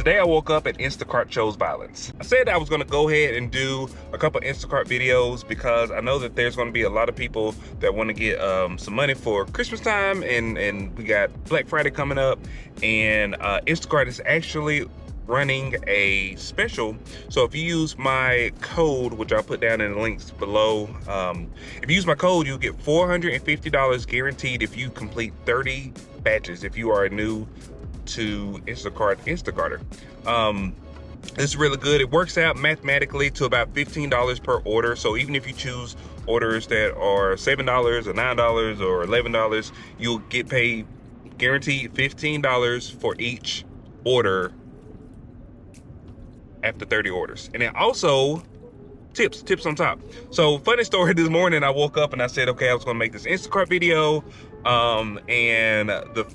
Today I woke up and Instacart chose violence. I said I was gonna go ahead and do a couple Instacart videos because I know that there's gonna be a lot of people that wanna get some money for Christmas time, and we got Black Friday coming up, and Instacart is actually running a special. So if you use my code, which I'll put down in the links below, if you use my code, you'll get $450 guaranteed if you complete 30 batches, if you are new to Instacarter. It's really good. It works out mathematically to about $15 per order. So even if you choose orders that are $7 or $9 or $11, you'll get paid guaranteed $15 for each order after 30 orders. And then also tips on top. So funny story, this morning I woke up and I said, okay, I was gonna make this Instacart video. And the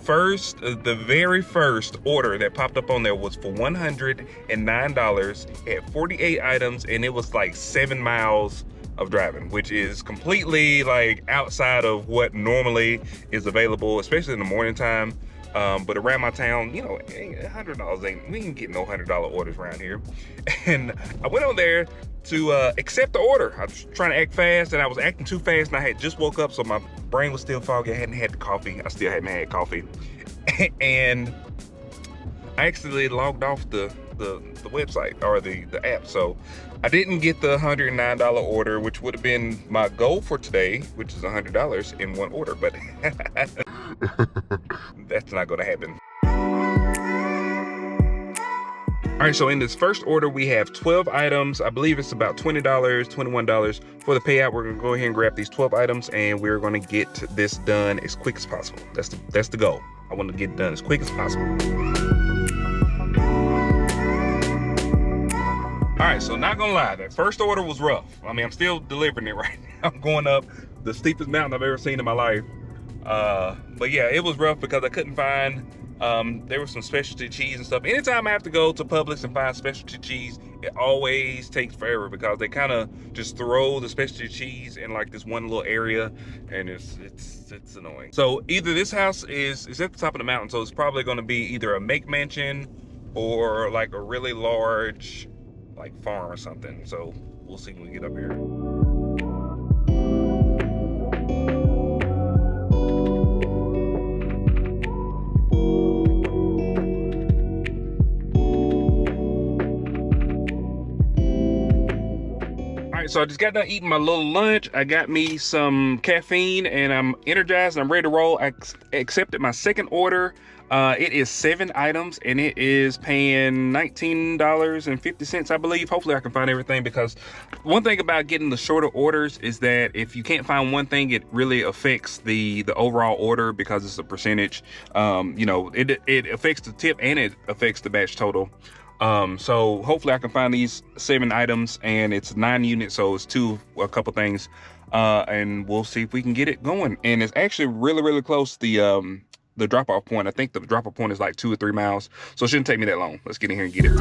very first order that popped up on there was for $109 at 48 items, and it was like 7 miles of driving, which is completely like outside of what normally is available, especially in the morning time. But around my town, you know, $100 we ain't getting no $100 orders around here. And I went on there to accept the order. I was trying to act fast, and I was acting too fast, and I had just woke up, so my brain was still foggy. I hadn't had the coffee. I still hadn't had coffee. And I actually logged off the website or the app. So I didn't get the $109 order, which would have been my goal for today, which is $100 in one order, but that's not gonna happen. All right, so in this first order, we have 12 items. I believe it's about $20, $21 for the payout. We're gonna go ahead and grab these 12 items, and we're gonna get this done as quick as possible. That's the goal. I want to get it done as quick as possible. All right, so not gonna lie, that first order was rough. I mean, I'm still delivering it right now. I'm going up the steepest mountain I've ever seen in my life. But yeah, it was rough because I couldn't find, there was some specialty cheese and stuff. Anytime I have to go to Publix and find specialty cheese, it always takes forever because they kind of just throw the specialty cheese in like this one little area, and it's annoying. So either this house is at the top of the mountain, so it's probably gonna be either a make mansion or like a really large like farm or something. So we'll see when we get up here. So I just got done eating my little lunch. I got me some caffeine, and I'm energized and I'm ready to roll. I accepted my second order. It is 7 items, and it is paying $19.50, I believe. Hopefully I can find everything, because one thing about getting the shorter orders is that if you can't find one thing, it really affects the overall order because it's a percentage. You know, it affects the tip and it affects the batch total. So hopefully I can find these 7 items, and it's 9 units, so it's a couple things, and we'll see if we can get it going. And it's actually really close to the drop-off point. I think the drop-off point is like 2 or 3 miles, so it shouldn't take me that long. Let's get in here and get it.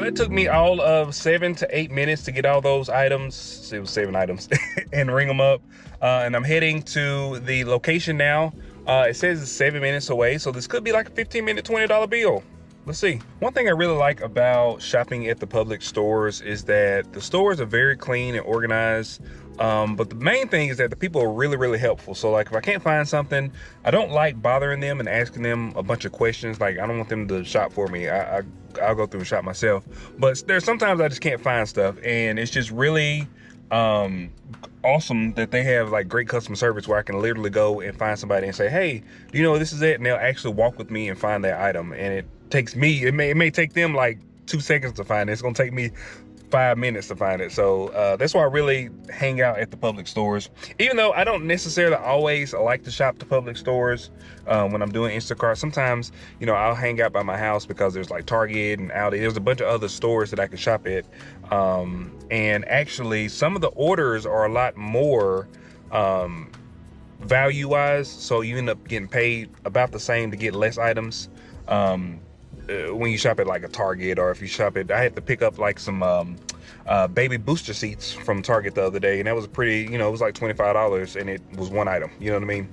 It took me all of 7 to 8 minutes to get all those items. It was 7 items and ring them up. And I'm heading to the location now. It says it's 7 minutes away, so this could be like a 15-minute, $20 bill. Let's see. One thing I really like about shopping at the Publix stores is that the stores are very clean and organized. But the main thing is that the people are really helpful. So like if I can't find something, I don't like bothering them and asking them a bunch of questions. Like I don't want them to shop for me. I'll go through and shop myself. But there's sometimes I just can't find stuff, and it's just really awesome that they have like great customer service where I can literally go and find somebody and say, hey, do you know this is it? And they'll actually walk with me and find that item. And it takes me, it may take them like 2 seconds to find it. It's gonna take me 5 minutes to find it. So that's why I really hang out at the Publix stores. Even though I don't necessarily always like to shop the Publix stores when I'm doing Instacart. Sometimes, you know, I'll hang out by my house because there's like Target and Aldi. There's a bunch of other stores that I can shop at. And actually some of the orders are a lot more value-wise. So you end up getting paid about the same to get less items. when you shop at like a Target, or if you shop at, I had to pick up like some baby booster seats from Target the other day, and that was pretty, you know, it was like $25, and it was one item, you know what I mean?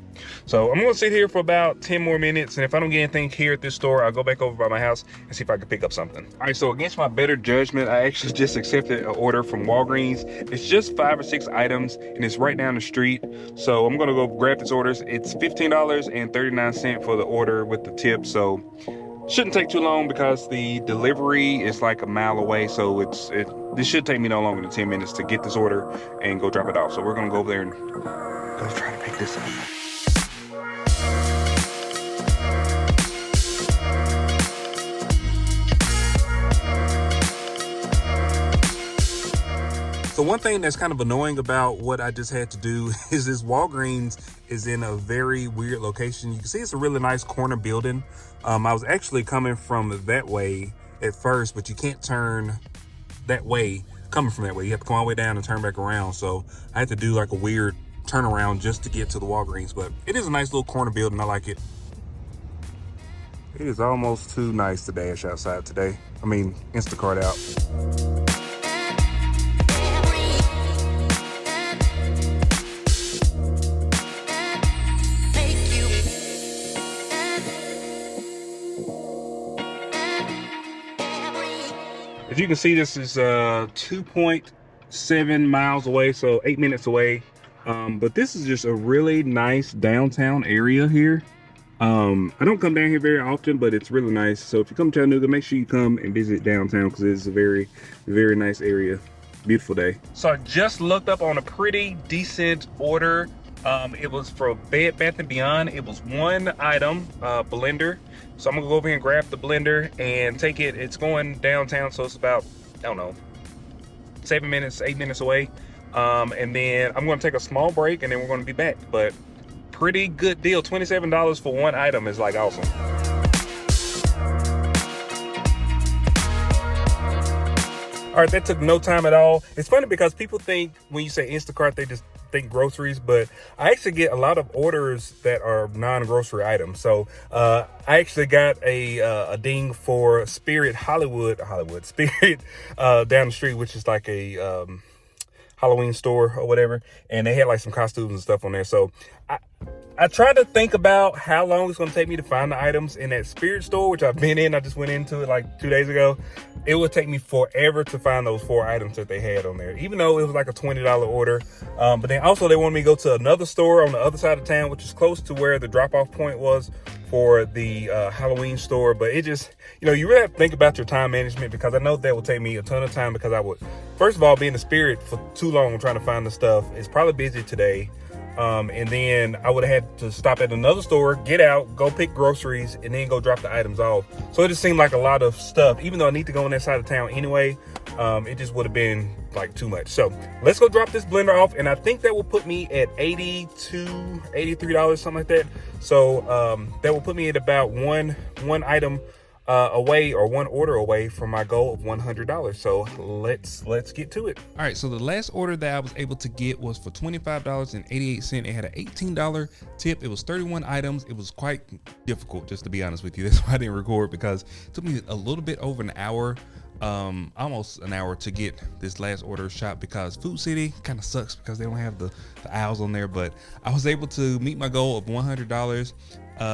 So I'm gonna sit here for about 10 more minutes, and if I don't get anything here at this store, I'll go back over by my house and see if I can pick up something. All right, so against my better judgment, I actually just accepted an order from Walgreens. It's just 5 or 6 items, and it's right down the street. So I'm gonna go grab this order. It's $15.39 for the order with the tip, so shouldn't take too long because the delivery is like a mile away. So this should take me no longer than 10 minutes to get this order and go drop it off. So we're gonna go over there and go try to pick this up. So one thing that's kind of annoying about what I just had to do is this Walgreens is in a very weird location. You can see it's a really nice corner building. I was actually coming from that way at first, but you can't turn that way, coming from that way. You have to come all the way down and turn back around. So I had to do like a weird turnaround just to get to the Walgreens, but it is a nice little corner building. I like it. It is almost too nice to dash outside today. I mean, Instacart out. As you can see, this is 2.7 miles away, so 8 minutes away. But this is just a really nice downtown area here. I don't come down here very often, but it's really nice. So if you come to Chattanooga, make sure you come and visit downtown because it's a very, very nice area. Beautiful day. So I just looked up on a pretty decent order. It was for Bed Bath & Beyond. It was one item, blender. So I'm gonna go over here and grab the blender and take it. It's going downtown, so it's about, I don't know, 7 minutes, 8 minutes away. And then I'm gonna take a small break and then we're gonna be back. But pretty good deal. $27 for one item is like awesome. All right, that took no time at all. It's funny because people think when you say Instacart, they just think groceries, but I actually get a lot of orders that are non-grocery items. So I actually got a ding for Spirit Spirit down the street, which is like a Halloween store or whatever, and they had like some costumes and stuff on there. So I tried to think about how long it's going to take me to find the items in that Spirit store, which I've been in. I just went into it like 2 days ago. It would take me forever to find those 4 items that they had on there, even though it was like a $20 order. But then also they wanted me to go to another store on the other side of town, which is close to where the drop-off point was for the Halloween store. But it just, you know, you really have to think about your time management, because I know that will take me a ton of time, because I would, first of all, be in the Spirit for too long trying to find the stuff. It's probably busy today. And then I would have had to stop at another store, get out, go pick groceries, and then go drop the items off. So it just seemed like a lot of stuff. Even though I need to go on that side of town anyway, it just would have been like too much. So let's go drop this blender off, and I think that will put me at $82, $83, something like that. So that will put me at about one item away, or one order away from my goal of $100. So let's get to it. All right, so the last order that I was able to get was for $25.88. It had an $18 tip. It was 31 items. It was quite difficult, just to be honest with you. That's why I didn't record, because it took me a little bit over an hour, almost an hour, to get this last order shot, because Food City kind of sucks because they don't have the aisles on there. But I was able to meet my goal of $100.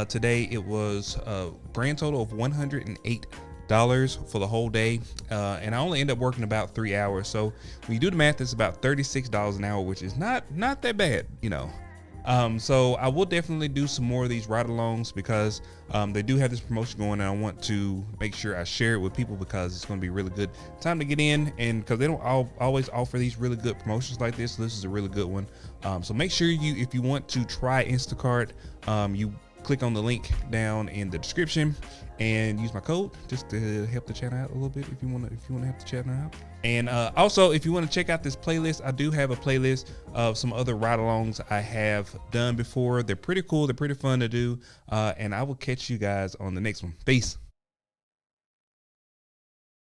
Today it was a grand total of $108 for the whole day, and I only ended up working about 3 hours. So when you do the math, it's about $36 an hour, which is not that bad, you know. So I will definitely do some more of these ride-alongs, because they do have this promotion going, and I want to make sure I share it with people, because it's going to be really good time to get in, and because they don't always offer these really good promotions like this. So this is a really good one. So make sure if you want to try Instacart, you click on the link down in the description and use my code just to help the channel out a little bit, if you want to help the channel out. And also, if you want to check out this playlist, I do have a playlist of some other ride-alongs I have done before. They're pretty cool. They're pretty fun to do. And I will catch you guys on the next one. Peace.